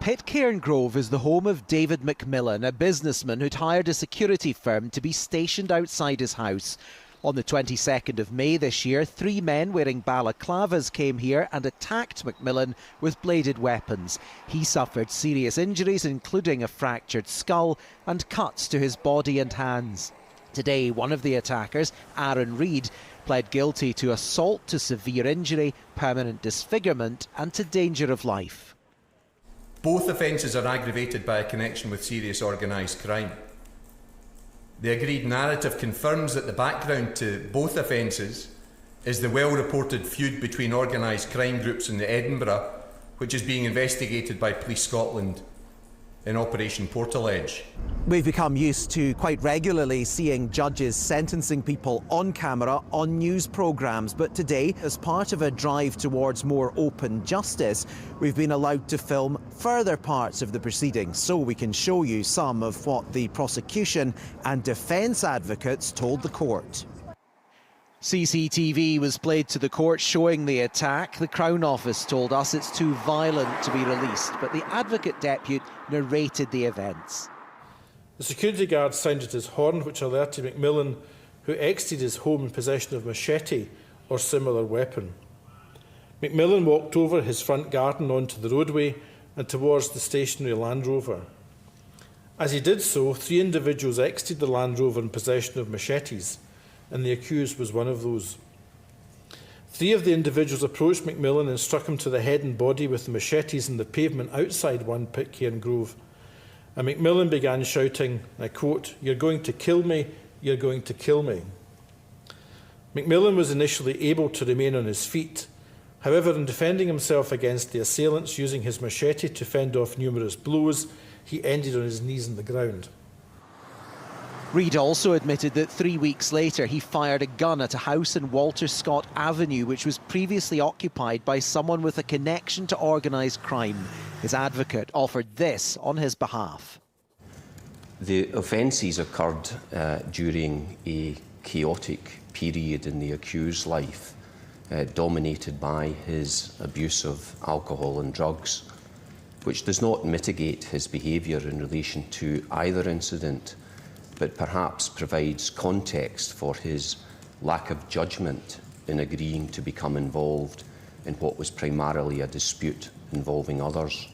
Pitcairngrove is the home of David McMillan, a businessman who'd hired a security firm to be stationed outside his house. On the 22nd of May this year, 3 men wearing balaclavas came here and attacked McMillan with bladed weapons. He suffered serious injuries, including a fractured skull and cuts to his body and hands. Today, one of the attackers, Aaron Reid, pled guilty to assault to severe injury, permanent disfigurement and to danger of life. Both offences are aggravated by a connection with serious organised crime. The agreed narrative confirms that the background to both offences is the well-reported feud between organised crime groups in Edinburgh, which is being investigated by Police Scotland in Operation Portaledge. We've become used to quite regularly seeing judges sentencing people on camera on news programmes, but today, as part of a drive towards more open justice, we've been allowed to film further parts of the proceedings so we can show you some of what the prosecution and defence advocates told the court. CCTV was played to the court showing the attack. The Crown Office told us it's too violent to be released, but the Advocate Depute narrated the events. The security guard sounded his horn, which alerted McMillan, who exited his home in possession of machete or similar weapon. McMillan walked over his front garden onto the roadway and towards the stationary Land Rover. As he did so, 3 individuals exited the Land Rover in possession of machetes, and the accused was one of those. 3 of the individuals approached McMillan and struck him to the head and body with the machetes in the pavement outside 1 Pitcairngrove. And McMillan began shouting, and I quote, "You're going to kill me, you're going to kill me." McMillan was initially able to remain on his feet. However, in defending himself against the assailants using his machete to fend off numerous blows, he ended on his knees on the ground. Reid also admitted that 3 weeks later he fired a gun at a house in Walter Scott Avenue, which was previously occupied by someone with a connection to organised crime. His advocate offered this on his behalf. The offences occurred during a chaotic period in the accused's life, dominated by his abuse of alcohol and drugs, which does not mitigate his behaviour in relation to either incident, but perhaps provides context for his lack of judgment in agreeing to become involved in what was primarily a dispute involving others.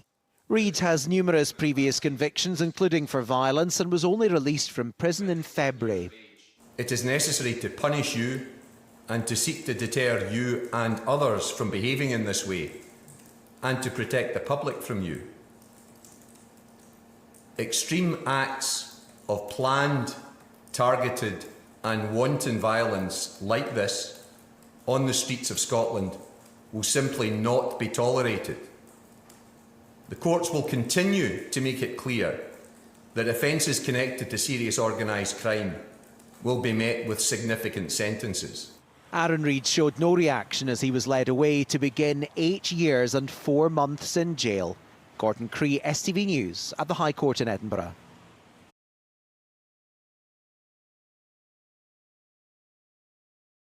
Reid has numerous previous convictions, including for violence, and was only released from prison in February. It is necessary to punish you and to seek to deter you and others from behaving in this way, and to protect the public from you. Extreme acts of planned, targeted and wanton violence like this on the streets of Scotland will simply not be tolerated. The courts will continue to make it clear that offences connected to serious organised crime will be met with significant sentences. Aaron Reid showed no reaction as he was led away to begin 8 years and 4 months in jail. Gordon Cree, STV News at the High Court in Edinburgh.